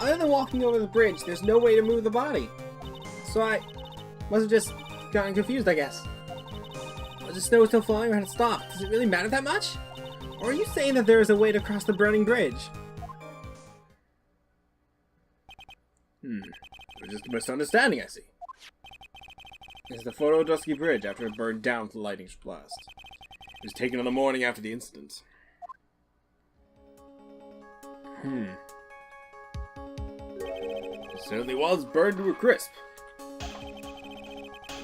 Other than walking over the bridge, there's no way to move the body. So I must have just gotten confused, I guess. Was the snow still falling or had it stopped? Does it really matter that much? Or are you saying that there is a way to cross the burning bridge? It was just a misunderstanding, I see. This is the Dusky Bridge after it burned down with the lightning blast. It was taken on the morning after the incident. It certainly was burned to a crisp.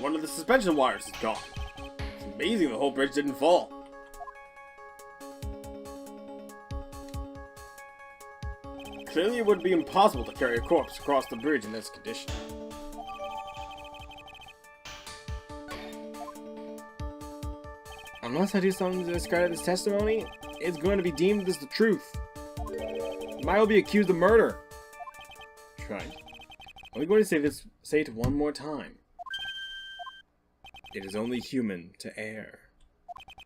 One of the suspension wires is gone. It's amazing the whole bridge didn't fall. Clearly it would be impossible to carry a corpse across the bridge in this condition. Unless I do something to discredit this testimony, it's going to be deemed as the truth. I will be accused of murder. Right. Are we going to say it one more time? It is only human to err.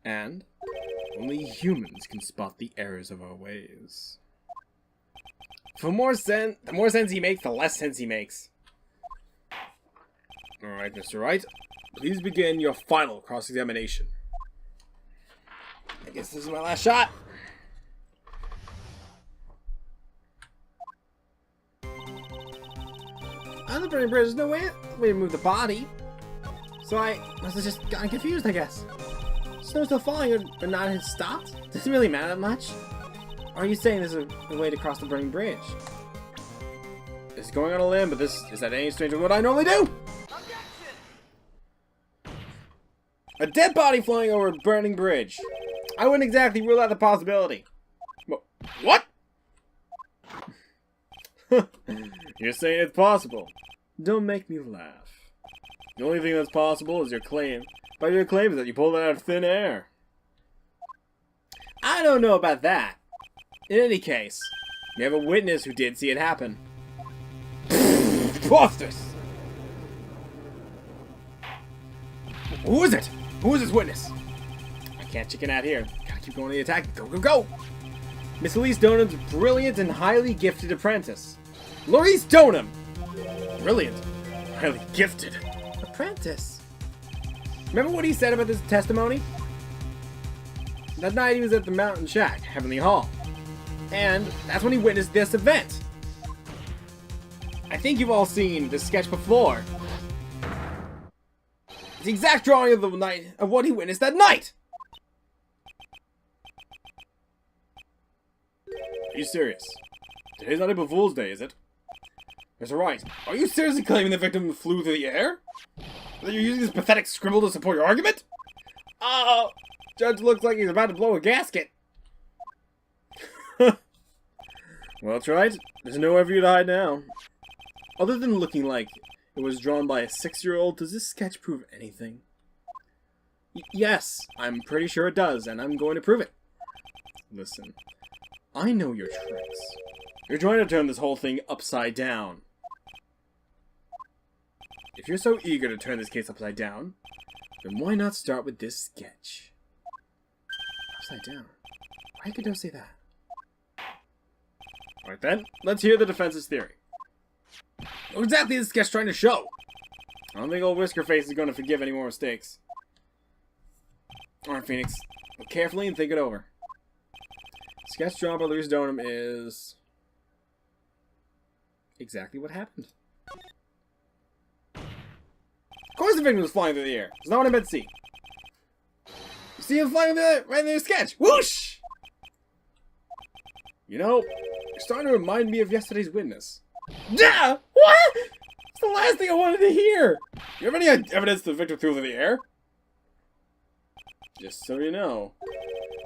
And only humans can spot the errors of our ways. The more sense he makes, the less sense he makes. Alright, Mr. Wright. Please begin your final cross-examination. I guess this is my last shot. On the burning bridge, there's no way to move the body. So I must have just gotten confused, I guess. Snow's still falling, but not had stopped? Does it really matter that much? Or are you saying there's a way to cross the burning bridge? This is going on a limb, but this is that any stranger than what I normally do! A dead body flying over a burning bridge. I wouldn't exactly rule out the possibility. What? You're saying it's possible. Don't make me laugh. The only thing that's possible is your claim. But your claim is that you pulled it out of thin air. I don't know about that. In any case, we have a witness who did see it happen. Preposterous! Who is it? Who is this witness? I can't chicken out here. Gotta keep going to the attack. Go, go, go! Miss Elise Donham's brilliant and highly gifted apprentice. Maurice Donham! Brilliant. Highly gifted. Apprentice? Remember what he said about this testimony? That night he was at the Mountain Shack, Heavenly Hall. And that's when he witnessed this event. I think you've all seen this sketch before. It's the exact drawing of the night of what he witnessed that night! Are you serious? Today's not April Fool's Day, is it? Mr. Wright, are you seriously claiming the victim flew through the air? That you're using this pathetic scribble to support your argument? Oh, Judge looks like he's about to blow a gasket. Well, that's right. There's nowhere for you to hide now. Other than looking like it was drawn by a 6-year-old, does this sketch prove anything? Yes, I'm pretty sure it does, and I'm going to prove it. Listen, I know your tricks. You're trying to turn this whole thing upside down. If you're so eager to turn this case upside down, then why not start with this sketch? Upside down? Why could you say that? Alright then, let's hear the defense's theory. What exactly is this sketch trying to show? I don't think old Whisker Face is going to forgive any more mistakes. Alright, Phoenix, look carefully and think it over. Sketch drawn by Maurice Donham is exactly what happened. Of course the victim was flying through the air. It's not what I meant to see. You see him flying right in the sketch. Whoosh! You know, you're starting to remind me of yesterday's witness. Yeah! What? It's the last thing I wanted to hear! You have any evidence the victim threw through the air? Just so you know,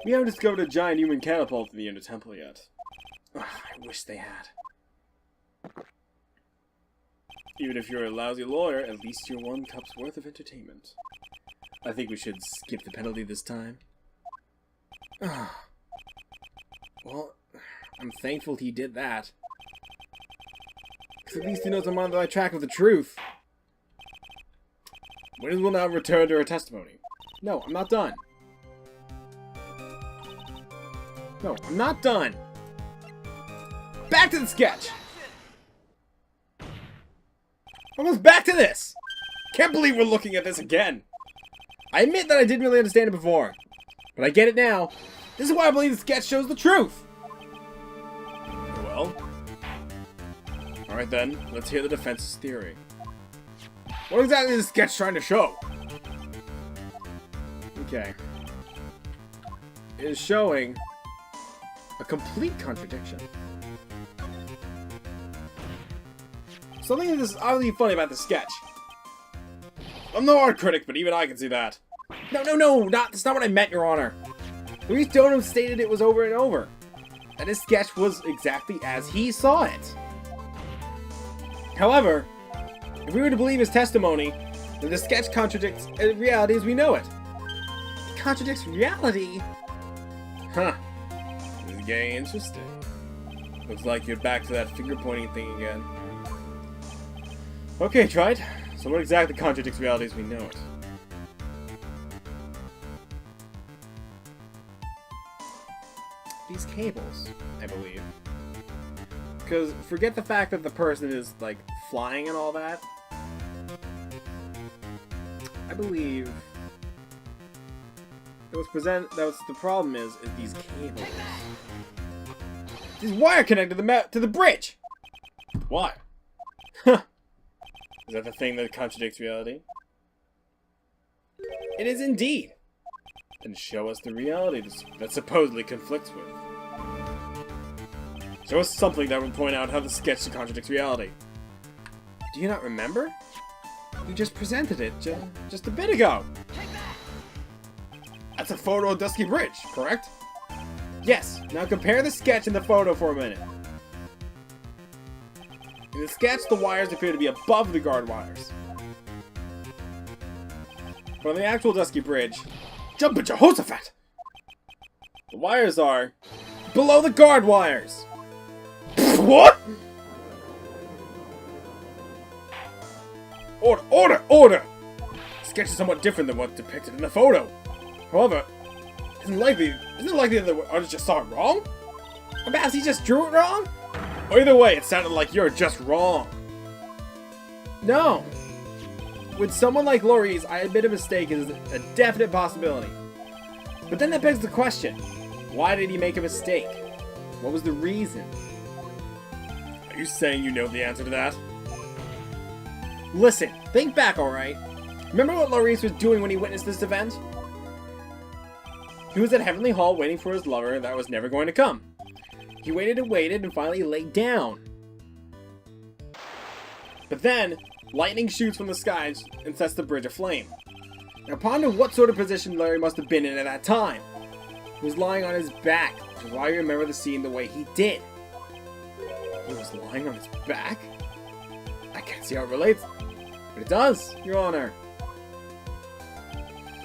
we haven't discovered a giant human catapult in the inner temple yet. Ugh, I wish they had. Even if you're a lousy lawyer, at least you're 1 cup's worth of entertainment. I think we should skip the penalty this time. Well, I'm thankful he did that. Because at least he knows I'm on the right track of the truth. Witness will now return to her testimony. No, I'm not done. No, I'm not done. Back to the sketch! Almost back to this! Can't believe we're looking at this again. I admit that I didn't really understand it before, but I get it now. This is why I believe the sketch shows the truth. Well, alright then, let's hear the defense's theory. What exactly is the sketch trying to show? Okay. It is showing a complete contradiction. Something that is oddly funny about the sketch. I'm no art critic, but even I can see that. No, that's not what I meant, Your Honor. Louis Donham stated it was over and over, that his sketch was exactly as he saw it. However, if we were to believe his testimony, then the sketch contradicts reality as we know it. It contradicts reality? Huh. This is getting interesting. Looks like you're back to that finger-pointing thing again. Okay, Wright. So what exactly contradicts reality as we know it? These cables, I believe. Because forget the fact that the person is, like, flying and all that. I believe that the problem is these cables. These wire connected to the bridge! Why? Huh. Is that the thing that contradicts reality? It is indeed. Then show us the reality that supposedly conflicts with. Show us something that will point out how the sketch contradicts reality. Do you not remember? You just presented it just a bit ago. That's a photo of Dusky Bridge, correct? Yes. Now compare the sketch and the photo for a minute. In the sketch, the wires appear to be above the guard wires. But on the actual Dusky Bridge, jump at Jehoshaphat! The wires are below the guard wires! What? Order! The sketch is somewhat different than what's depicted in the photo. However, isn't it likely that the artist just saw it wrong? Or perhaps he just drew it wrong? Or either way, it sounded like you're just wrong. No. With someone like Laurice, I admit a mistake is a definite possibility. But then that begs the question, why did he make a mistake? What was the reason? Are you saying you know the answer to that? Listen, think back, alright? Remember what Laurice was doing when he witnessed this event? He was at Heavenly Hall waiting for his lover that was never going to come. He waited and waited and finally laid down. But then, lightning shoots from the skies and sets the bridge aflame. Now ponder what sort of position Larry must have been in at that time. He was lying on his back, which is why you remember the scene the way he did. He was lying on his back? I can't see how it relates, but it does, Your Honor.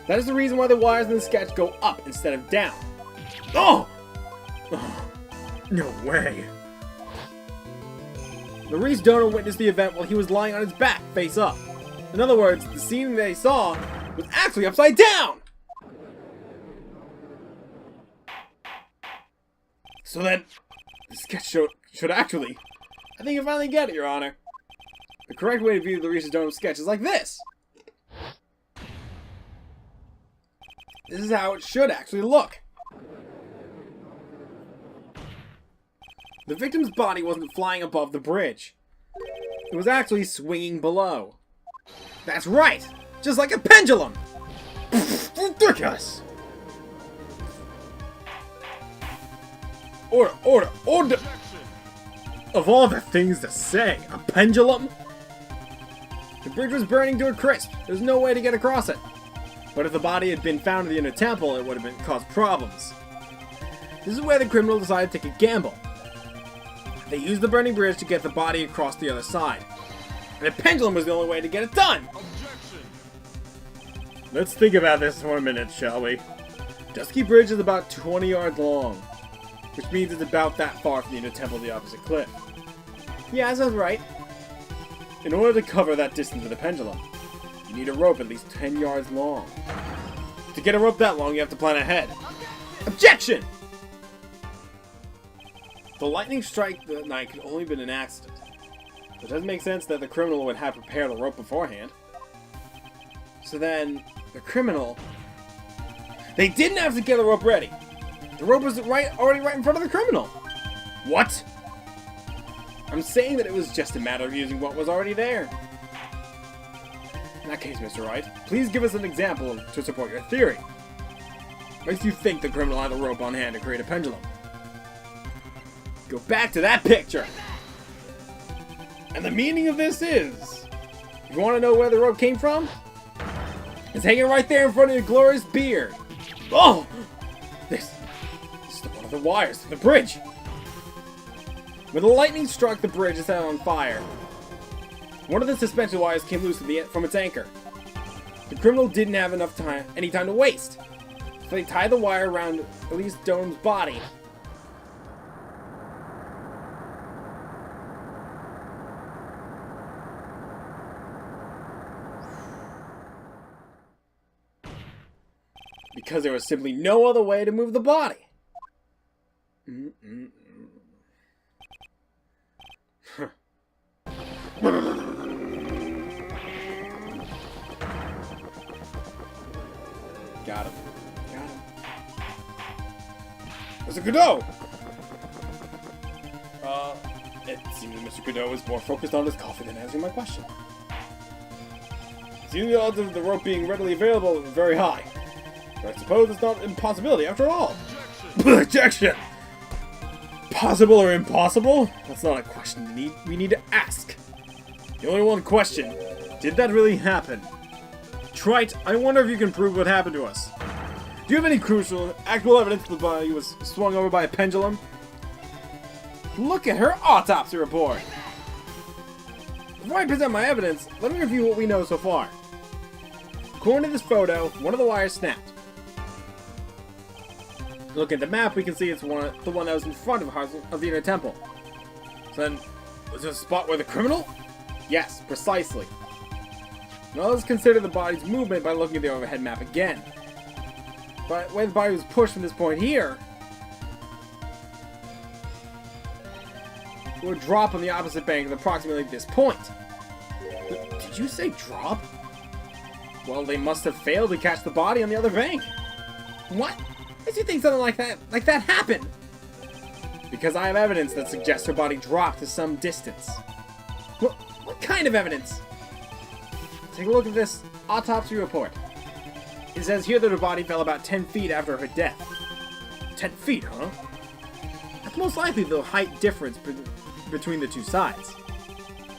That is the reason why the wires in the sketch go up instead of down. Oh! No way. Laurice Donham witnessed the event while he was lying on his back, face up. In other words, the scene they saw was actually upside down! So then, the sketch should actually... I think you finally get it, Your Honor. The correct way to view Laurice Donham's sketch is like this. This is how it should actually look. The victim's body wasn't flying above the bridge. It was actually swinging below. That's right! Just like a pendulum! Ridiculous! Order! Of all the things to say, a pendulum? The bridge was burning to a crisp. There's no way to get across it. But if the body had been found in the inner temple, it would have caused problems. This is where the criminal decided to take a gamble. They used the burning bridge to get the body across the other side. And a pendulum was the only way to get it done! Objection! Let's think about this for a minute, shall we? Dusky Bridge is about 20 yards long, which means it's about that far from the inner temple of the opposite cliff. Yeah, that's right. In order to cover that distance with a pendulum, you need a rope at least 10 yards long. To get a rope that long, you have to plan ahead. Objection! The lightning strike that night could only have been an accident. It doesn't make sense that the criminal would have prepared a rope beforehand. So then, the criminal... They didn't have to get the rope ready! The rope was already right in front of the criminal! What? I'm saying that it was just a matter of using what was already there. In that case, Mr. Wright, please give us an example to support your theory. Makes you think the criminal had a rope on hand to create a pendulum. Go back to that picture! And the meaning of this is... You want to know where the rope came from? It's hanging right there in front of your glorious beard. Oh! This is one of the wires to the bridge. When the lightning struck the bridge, it set on fire. One of the suspension wires came loose from its anchor. The criminal didn't have any time to waste. So they tied the wire around Elise Dome's body. Because there was simply no other way to move the body. Got him. Mr. Godot! It seems that Mr. Godot is more focused on his coffee than answering my question. Seems the odds of the rope being readily available are very high. But I suppose it's not an impossibility after all. Objection! Possible or impossible? That's not a question we need to ask. The only one question, did that really happen? Wright, I wonder if you can prove what happened to us. Do you have any crucial, actual evidence that the body was swung over by a pendulum? Look at her autopsy report! Before I present my evidence, let me review what we know so far. According to this photo, one of the wires snapped. Look at the map, we can see it's the one that was in front of the inner temple. So then, was this a spot where the criminal? Yes, precisely. Now let's consider the body's movement by looking at the overhead map again. But when the body was pushed from this point here, it would drop on the opposite bank at approximately this point. Did you say drop? Well, they must have failed to catch the body on the other bank. What? Did you think something like that happened? Because I have evidence that suggests her body dropped to some distance. What kind of evidence? Take a look at this autopsy report. It says here that her body fell about 10 feet after her death. 10 feet, huh? That's most likely the height difference between the two sides.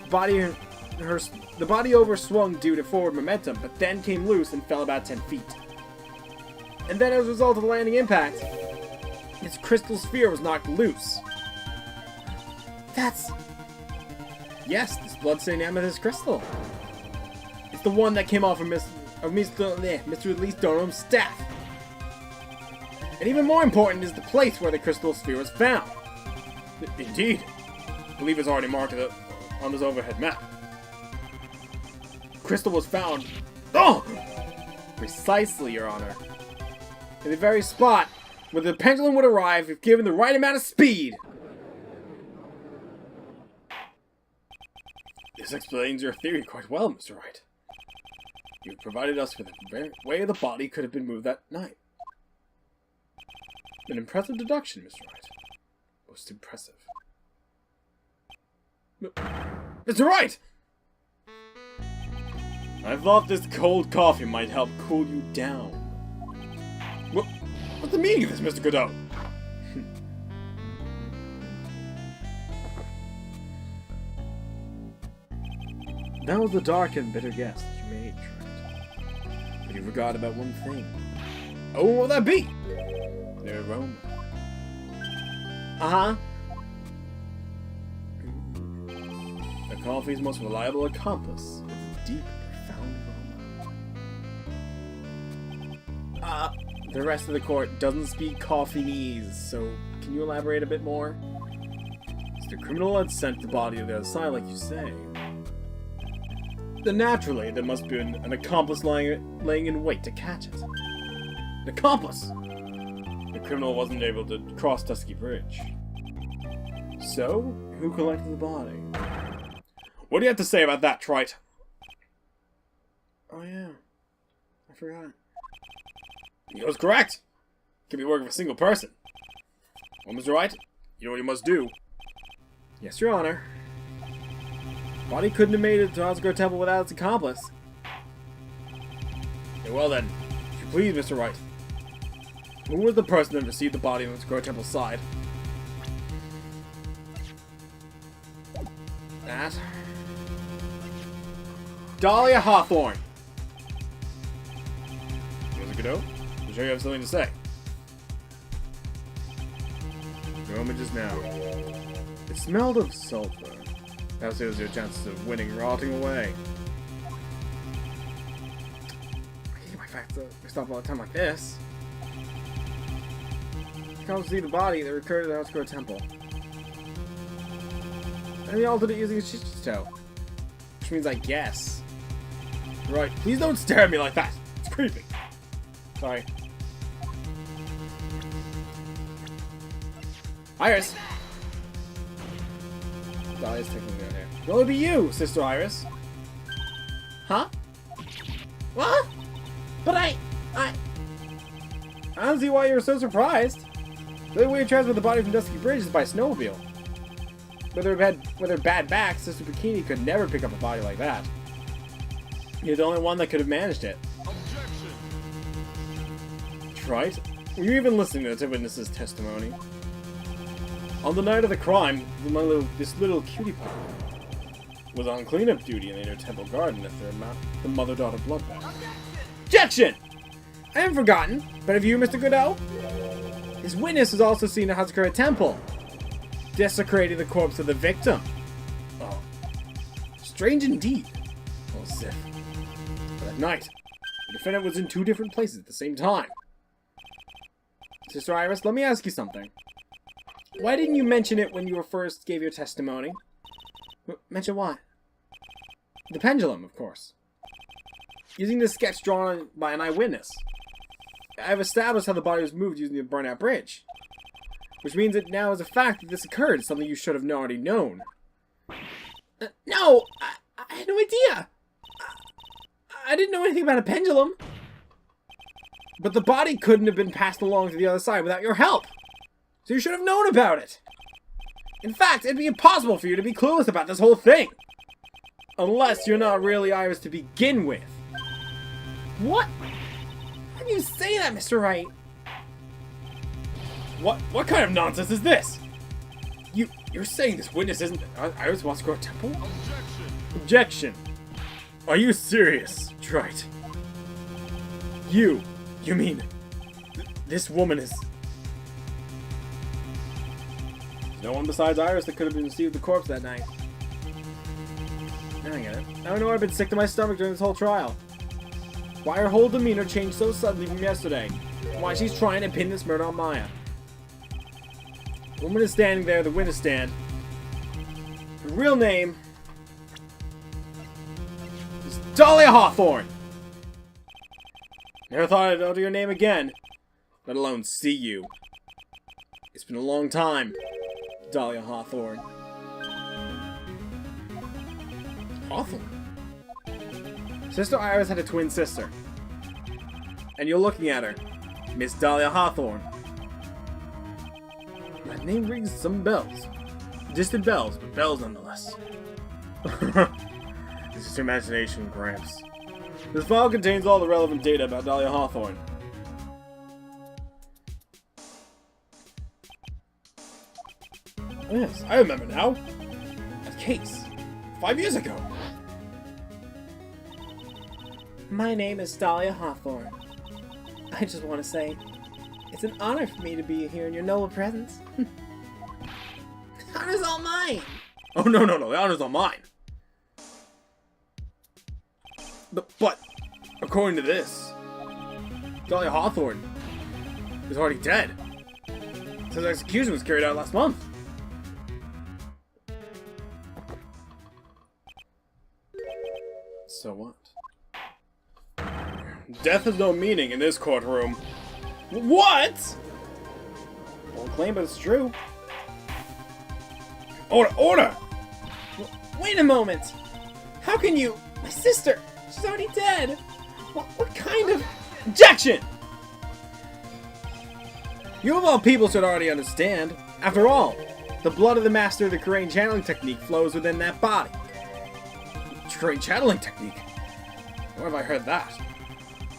The body overswung due to forward momentum, but then came loose and fell about 10 feet. And then as a result of the landing impact, its crystal sphere was knocked loose. Yes, this bloodstained amethyst crystal. It's the one that came off of Mr. Elise Donom's staff. And even more important is the place where the crystal sphere was found. Indeed. I believe it's already marked on this overhead map. The crystal was found... Oh! Precisely, Your Honor. In the very spot where the pendulum would arrive if given the right amount of speed. This explains your theory quite well, Mr. Wright. You've provided us with the way the body could have been moved that night. An impressive deduction, Mr. Wright. Most impressive. Mr. Wright! I thought this cold coffee might help cool you down. What's the meaning of this, Mr. Godot? That was the dark and bitter guess that you made, Trent. But you forgot about one thing. Oh, what would that be? Their aroma. Uh-huh. The coffee's most reliable accomplice. Its deep, profound aroma. The rest of the court doesn't speak coffee-nese, so can you elaborate a bit more? The criminal had sent the body to the other side, like you say. Then naturally, there must be an accomplice laying in wait to catch it. An accomplice! The criminal wasn't able to cross Dusky Bridge. So, who collected the body? What do you have to say about that, Wright? Oh yeah, I forgot. He was correct. Can't be working for a single person. Well, Mr. Wright, you know what you must do. Yes, Your Honor. Body couldn't have made it to Oscar Temple without its accomplice. Okay, well then, if you please, Mr. Wright. Who was the person that received the body on the Square Temple's side? That. Dahlia Hawthorne. Mr. Godot, I'm sure you have something to say. The moment just now. It smelled of sulfur. That was your chances of winning rotting away. I can't get my facts mixed up all the time like this. Come see the body that recurred at the Oscar Temple. And he altered it using a Shichito. Which means I guess. Right, please don't stare at me like that. It's creepy. Sorry. Iris! Dahlia's taking me out here. It'll only be you, Sister Iris. Huh? What? But I don't see why you're so surprised. The only way to transfer the body from Dusky Bridge is by snowmobile. With her bad back, Sister Bikini could never pick up a body like that. You're the only one that could have managed it. Objection! Right? Were you even listening to the witness's testimony? On the night of the crime, this little cutie pie was on cleanup duty in the inner temple garden after the mother-daughter bloodbath. Objection! I haven't forgotten, but have you, Mr. Godot? His witness was also seen at Hazakura Temple, desecrating the corpse of the victim. Oh, strange indeed. Oh, Sif. But that night, the defendant was in 2 different places at the same time. Sister Iris, let me ask you something. Why didn't you mention it when you first gave your testimony? Mention what? The pendulum, of course. Using the sketch drawn by an eyewitness. I've established how the body was moved using the burnout bridge. Which means it now is a fact that this occurred, something you should have already known. No! I had no idea! I didn't know anything about a pendulum! But the body couldn't have been passed along to the other side without your help! So you should have known about it! In fact, it'd be impossible for you to be clueless about this whole thing! Unless you're not really Iris to begin with. What? How can you say that, Mr. Wright? What kind of nonsense is this? You're saying this witness isn't Iris Wasco Temple? Objection! Objection! Are you serious, Wright? You mean, this woman is... There's no one besides Iris that could have received the corpse that night. Now I get it. Now I know I've been sick to my stomach during this whole trial. Why her whole demeanor changed so suddenly from yesterday. Why she's trying to pin this murder on Maya. The woman is standing there at the witness stand. Her real name is Dahlia Hawthorne! Never thought I'd utter your name again, let alone see you. It's been a long time, Dahlia Hawthorne. Hawthorne? Sister Iris had a twin sister. And you're looking at her, Miss Dahlia Hawthorne. That name rings some bells. Distant bells, but bells nonetheless. This is imagination, Gramps. This file contains all the relevant data about Dahlia Hawthorne. Yes, I remember now. That case. 5 years ago. My name is Dahlia Hawthorne. I just want to say, it's an honor for me to be here in your noble presence. The honor's all mine! Oh, no, the honor's all mine. But according to this, Dahlia Hawthorne is already dead. His execution was carried out last month. So what? Death has no meaning in this courtroom. What? Bold claim, but it's true. Order! Wait a moment! How can you... My sister! She's already dead! What kind of... Objection! You of all people should already understand. After all, the blood of the master of the Korean channeling technique flows within that body. Korean channeling technique? Where have I heard that?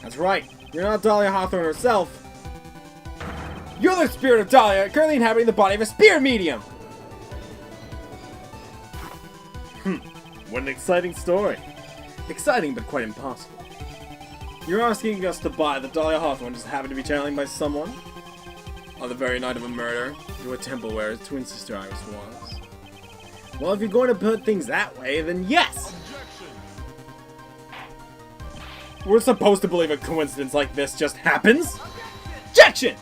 That's right. You're not Dahlia Hawthorne herself. You're the spirit of Dahlia, currently inhabiting the body of a spirit medium! What an exciting story. Exciting, but quite impossible. You're asking us to buy that Dahlia Hawthorne just happened to be channeling by someone? On the very night of a murder, to a temple where his twin sister Iris was. Well, if you're going to put things that way, then yes! We're supposed to believe a coincidence like this just happens? Objection!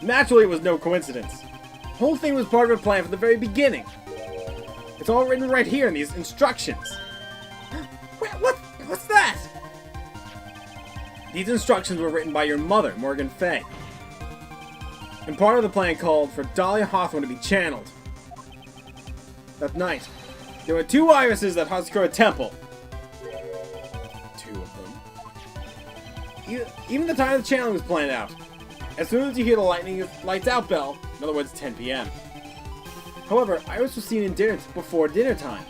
Naturally, it was no coincidence. The whole thing was part of a plan from the very beginning. It's all written right here in these instructions. What's that? These instructions were written by your mother, Morgan Fay. And part of the plan called for Dahlia Hawthorne to be channeled. That night, there were 2 irises at Hatsukura Temple. 2 of them. Even the time the channeling was planned out. As soon as you hear the lightning lights out bell, in other words 10 p.m. However, Iris was seen in dinner before dinner time.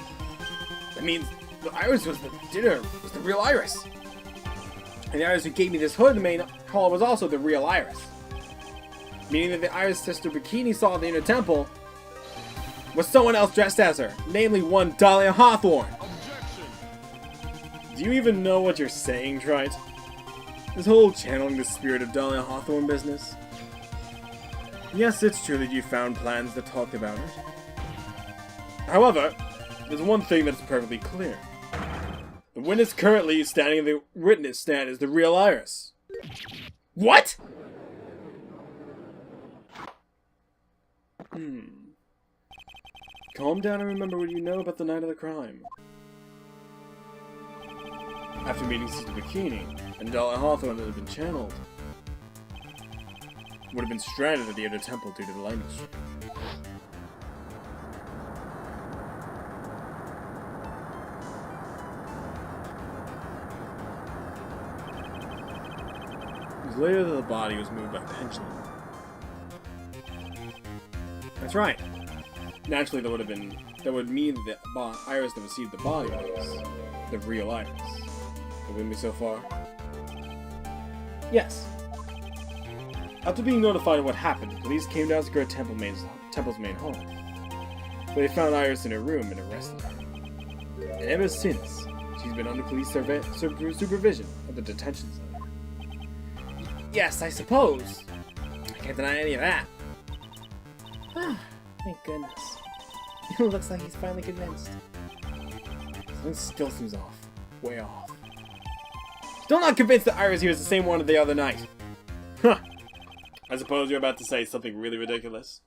That means the Iris was the real Iris. And the Iris who gave me this hood in the main hall was also the real Iris. Meaning that the Iris sister Bikini saw at the inner temple was someone else dressed as her, namely one Dahlia Hawthorne. Do you even know what you're saying, Wright? This whole channeling the spirit of Dahlia Hawthorne business. Yes, it's true that you found plans that talked about it. However, there's one thing that's perfectly clear. The witness currently standing in the witness stand is the real Iris. What?! Calm down and remember what you know about the night of the crime. After meeting Sister Bikini, and Dahlia Hawthorne that had been channeled, would have been stranded at the inner temple due to the lightning strike. It was later that the body was moved by pendulum. That's right. Naturally, that would mean that the Iris that received the body was the real Iris. You with me so far? Yes. After being notified of what happened, police came down to Hatsukura Temple's main hall. Where they found Iris in her room and arrested her. And ever since, she's been under police supervision at the detention center. Yes, I suppose. I can't deny any of that. Thank goodness. It looks like he's finally convinced. Something still seems off. Way off. Still not convinced that Iris here is the same one of the other night. Huh. I suppose you're about to say something really ridiculous.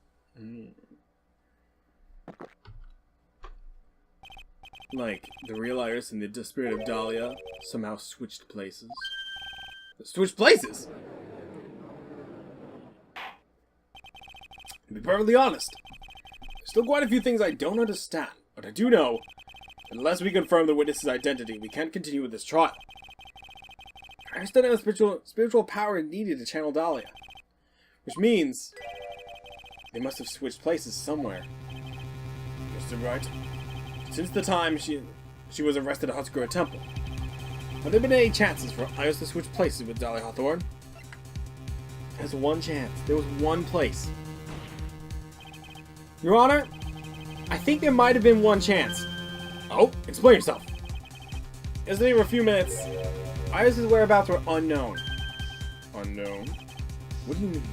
Like, the real Iris and the spirit of Dahlia somehow switched places. Switched places? To be perfectly honest, there's still quite a few things I don't understand, but I do know that unless we confirm the witness's identity, we can't continue with this trial. Iris doesn't have the spiritual power needed to channel Dahlia. Which means they must have switched places somewhere. Mr. Wright, since the time she was arrested at Hatsukura Temple, have there been any chances for Iris to switch places with Dahlia Hawthorne? There's one chance. There was one place. Your Honor, I think there might have been one chance. Oh, explain yourself. Yesterday for a few minutes, Iris' whereabouts were unknown. Unknown? What do you mean?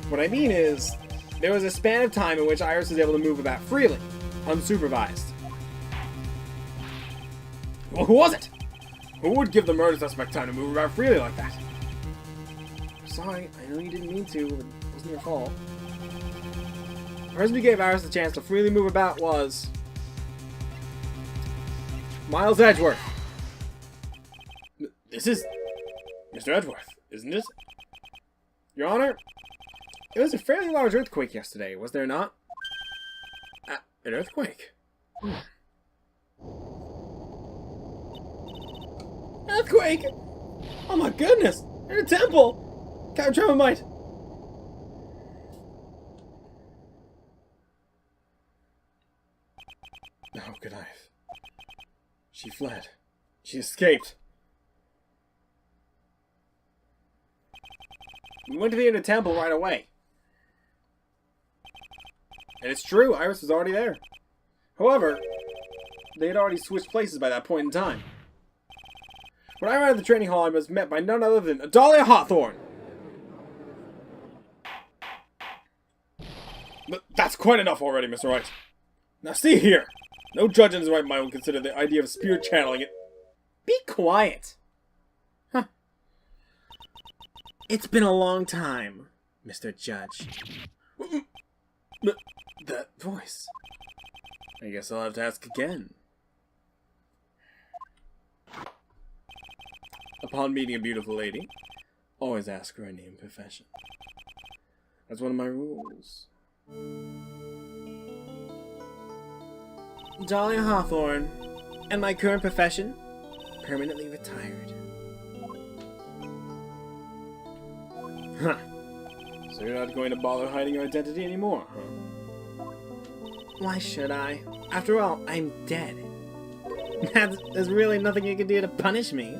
What I mean is, there was a span of time in which Iris was able to move about freely, unsupervised. Well, who was it? Who would give the murder suspect time to move about freely like that? Sorry, I know you didn't mean to, but it wasn't your fault. The person who gave Iris the chance to freely move about was... Miles Edgeworth. This is Mr. Edgeworth, isn't it? Your Honor, it was a fairly large earthquake yesterday, was there not? An earthquake. Earthquake! Oh my goodness! In a temple! Captain Trevor might. Oh, good night. She fled. She escaped. We went to the inner temple right away. And it's true, Iris was already there. However, they had already switched places by that point in time. When I arrived at the training hall, I was met by none other than Adalia Hawthorne. But that's quite enough already, Mr. Wright. Now see here. No judge in his right mind would consider the idea of spirit channeling it. Be quiet. Huh. It's been a long time, Mr. Judge. That voice. I guess I'll have to ask again. Upon meeting a beautiful lady, always ask her name and profession. That's one of my rules. Dahlia Hawthorne, and my current profession? Permanently retired. Huh. So you're not going to bother hiding your identity anymore, huh? Why should I? After all, I'm dead. There's really nothing you can do to punish me.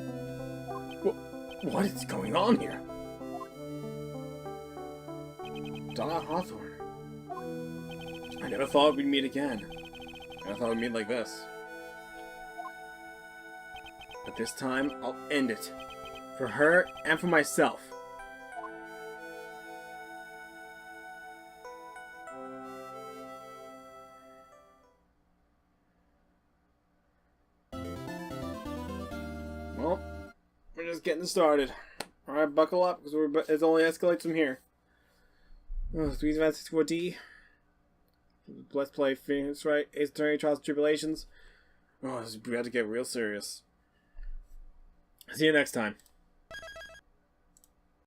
What is going on here? Dahlia Hawthorne. I never thought we'd meet again. I thought we'd meet like this. But this time, I'll end it. For her and for myself. Well, we're just getting started. Alright, buckle up, because it only escalates from here. Oh, 364D. Let's play Phoenix Wright, Ace Attorney, Trials and Tribulations. Oh, this is about to get real serious. See you next time.